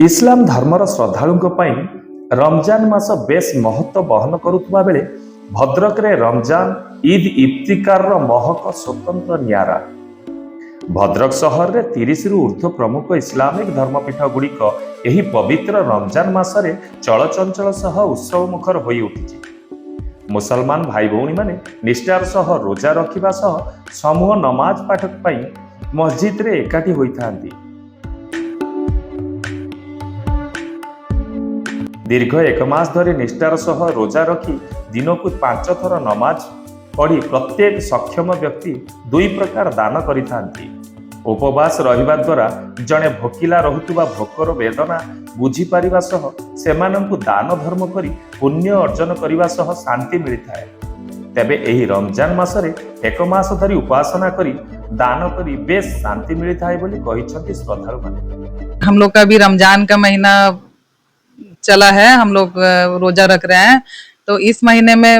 इस्लाम धर्मर श्रद्धालुओं ପାଇଁ रमजान मास बेस महत्व बहन करुवा बेले भद्रक रे रमजान ईद इफ्तिकार महक स्वतंत्र नियारा। भद्रक सहर रे 30 रु ऊर्ध्व प्रमुख इस्लामिक धर्मपीठ गुड़िक एही पवित्र रमजान मासरे चलचंचल सह उत्सव मुखर होई उठिछि। मुसलमान भाई भौणी माने निष्ठार सह रोजा रखिबा सह समूह नमाज पाठक पाई मस्जिद रे एकाठी होइथांती। दीर्घ एक मास धरी निष्ठार सह रोजा रखी दिन को 5 थर नमाज पढ़ी प्रत्येक सक्षम व्यक्ति 2 प्रकार दान करिथांती। उपवास रहिबा द्वारा जणे भोकिला रहुतुबा भोकर वेदना बुझी पारिबा सह सेमानंकु दान धर्म करी पुण्य अर्जन करिबा सह शांति मिलिथाय। तेबे एही रमजान मासरे एक मास धरी उपासना करी दान करी बेस शांति मिलिथाय बोली कहिसंती श्रद्धालु माने। हम लोग का भी रमजान का महीना चला है, हम लोग रोजा रख रहे हैं। तो इस महीने में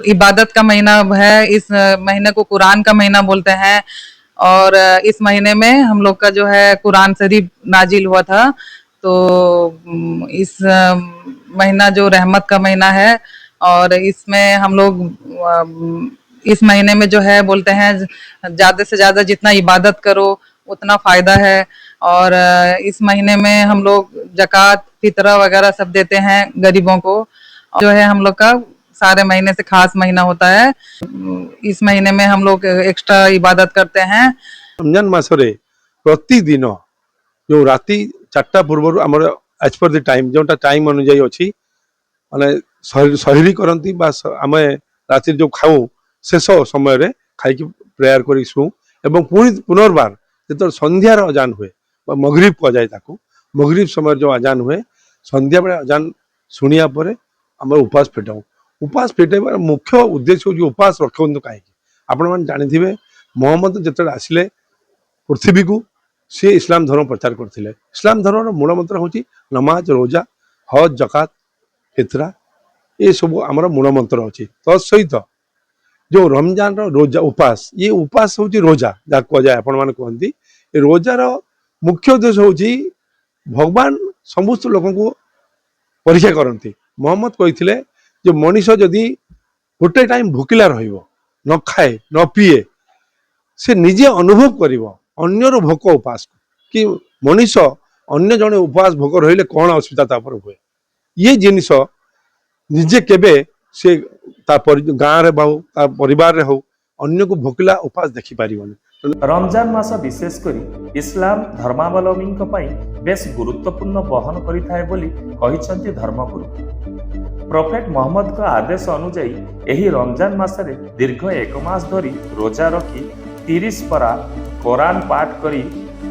इबादत का महीना है। इस महीने को कुरान का महीना बोलते हैं और इस महीने में हम लोग का जो है कुरान शरीफ नाजिल हुआ था। तो इस महीना जो रहमत का महीना है और इसमें हम लोग इस महीने में जो है बोलते हैं ज्यादा से ज्यादा जितना इबादत करो उतना फायदा है। और इस महीने में हम लोग ज़कात फितरा वगैरह सब देते हैं गरीबों को। जो है हम लोग का सारे महीने से खास महीना होता है। इस महीने में हम लोग एक्स्ट्रा इबादत करते हैं। रमजान मासरे प्रतिदिन जो राति 4टा पूर्व आम एज पर द टाइम जो टाइम अनुजाई अच्छी माने सहरी करती आम राति जो खाऊ शेष समय खाई प्रेयर कर शु एवं पुनर्बार जो संध्यार अजान हुए मगरीब कहुए मगरीब समय जो अजान हुए संध्या बेले अजान शुणिया पर आम उपास फिटाऊ। उपास फिटेबार मुख्य उद्देश्य हूँ उपास रखु कहीं आपण मैंने जानी मोहम्मद जो आसिले पृथ्वी को सी इस्लाम धर्म प्रचार करते। इस्लाम धर्म मूल मंत्र हूँ नमाज रोजा हज जकात फितरा ये सब आमर मूल मंत्र अच्छी। तत्सहित जो रमजान रोजा उपास ये उपास हूँ रोजा जहाँ कहुए आपण मैंने कहती रोजार मुख्य उद्देश्य हूँ भगवान समस्त लोक को परीक्षा करती। मोहम्मद कही जो मनीष जदि गोटे टाइम भूकिला न खाए न पीए से निजे अनुभव कर अन्यर भोक उपास कि मनीष अन्य जड़े उपवास भोक रही कौन असुविधा हुए ये जिनिस निजे केबे से गाँव परिवार हो अन्य को भोकिला उपास देखी पारिबनी। रमजान मास विशेष करी इस्लाम धर्मावलम्बी बेस गुरुत्वपूर्ण बहन करिथाए बोली कहिसंती धर्मगुरु। प्रोफेट मोहम्मद का आदेश अनुଯାयी एही रमजान मासरे दीर्घ एक मास धरी रोजा रखी 30 पारा कुरान पाठ करी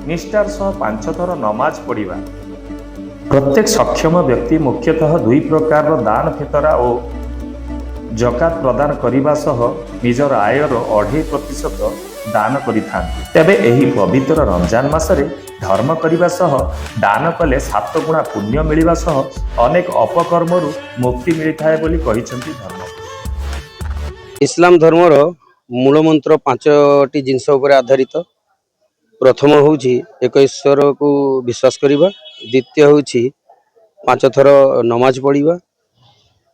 निष्ठार सह 5 थर नमाज पढ़िबा। प्रत्येक सक्षम व्यक्ति मुख्यतः 2 प्रकार दान फितरा और जकात प्रदान करने सह निजर आयर 2.5% दान करिथांती। तेबे एही पवित्र रमजान मासरे धर्म करने सह दान कले 7 गुणा पुण्य मिलिबा सह अनेक अपकर्मरु मुक्ति मिलिथाए बोली कहिसंती धर्म। इस्लाम धर्मर मूल मंत्र 5टी जिनस उपर आधारित। प्रथम होउछि एक ईश्वर को विश्वास करिबा, द्वितीय होउछि 5 थर नमाज पढ़िबा,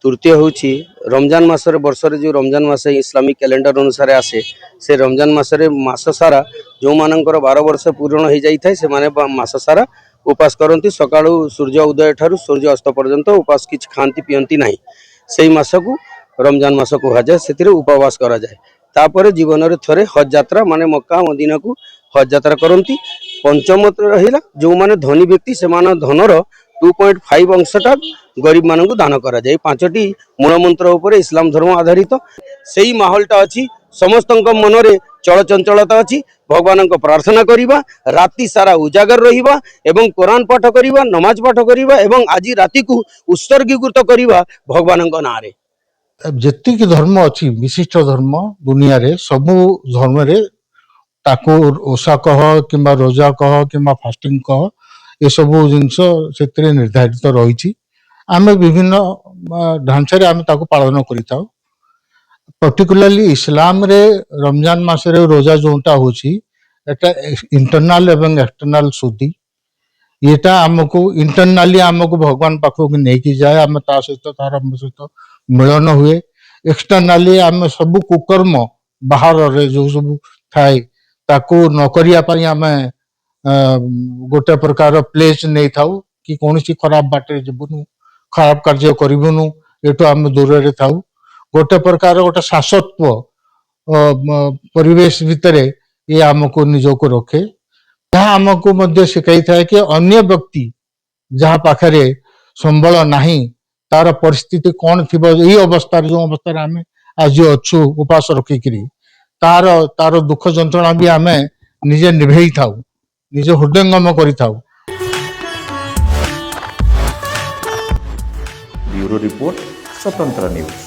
तृतीय होउछि रमजान मासरे वर्षरे जो रमजान मास इस्लामिक कैलेंडर अनुसार आसे से रमजान मासरे मास सारा जो मानकर 12 वर्ष पूर्ण हो जाई थाए से माने मास सारा उपास करती। सकाळु सूर्य उदय ठारू सूर्य अस्त पर्यंत उपास किछ खांती पियंती नाही। सेही मास को रमजान मास कहा जाए। सेतिरे उपवास करा जाए। तापर जीवन रे थरे हज यात्रा माने मक्का मदीना को हज यात्रा करती। पंचम रहिला जो माने धनी व्यक्ति से माने धनर 2.5 अंशटा गरीब मानन को दान करा जाए। 5टी मूल मंत्र उपर इस्लाम धर्म आधारित। सेही माहौलटा अछि समस्त मनरे चलचंचलता अछि। भगवान को प्रार्थना करिबा, राति सारा उजागर रहिबा एवं कुरान पाठ करिबा, नमाज पाठ करिबा एवं आज राति को उत्सर्गीकृत करिबा भगवान को नाम रे। जेति धर्म अच्छी विशिष्ट धर्म दुनिया रे सबु धर्म रे ताको ओषा कह कि रोजा कह कि फास्टिंग कह ये सब जिनस से निर्धारित रही। आम विभिन्न ढांचारे आम ताको पालन करिताउ। पर्टिकुलरली इस्लाम रे रमजान मास रे रोजा जोटा होची एटा इंटरनल एवं एक्सटर्नल शुद्धि ଏଟା ଆମକୁ ଇଣ୍ଟରନାଲି ଆମକୁ ଭଗବାନ ପାଖକୁ ନେଇକି ଯାଏ। ଆମେ ତା ସହିତ ତାର ଆମ ସହିତ ମିଳନ ହୁଏ। ଏକ୍ସଟର୍ନାଲି ଆମେ ସବୁ କୁକର୍ମ ବାହାରରେ ଯୋଉ ସବୁ ଥାଏ ତାକୁ ନ କରିବା ପାଇଁ ଆମେ ଗୋଟେ ପ୍ରକାର ପ୍ଲେସ ନେଇଥାଉ କି କୌଣସି ଖରାପ ବାଟରେ ଯିବୁନୁ, ଖରାପ କାର୍ଯ୍ୟ କରିବୁନୁ, ଏଠୁ ଆମେ ଦୂରରେ ଥାଉ। ଗୋଟେ ପ୍ରକାର ଗୋଟେ ଶାଶ୍ୱତ ପରିବେଶ ଭିତରେ ଏ ଆମକୁ ନିଜକୁ ରଖେ। ତାହା ଆମକୁ ମଧ୍ୟ ଶିଖାଇଥାଏ କି ଅନ୍ୟ ବ୍ୟକ୍ତି ଯାହା ପାଖରେ ସମ୍ବଳ ନାହିଁ ତାର ପରିସ୍ଥିତି କଣ ଥିବ, ଏଇ ଅବସ୍ଥାରେ ଯୋଉ ଅବସ୍ଥାରେ ଆମେ ଆଜି ଅଛୁ ଉପାସ ରଖିକିରି ତାର ଦୁଃଖ ଯନ୍ତ୍ରଣା ବି ଆମେ ନିଜେ ନିଭେଇ ଥାଉ, ନିଜେ ହୃଦୟଙ୍ଗମ କରିଥାଉ। ବ୍ୟୁରୋ ରିପୋର୍ଟ, ସ୍ୱତନ୍ତ୍ର ନ୍ୟୁଜ।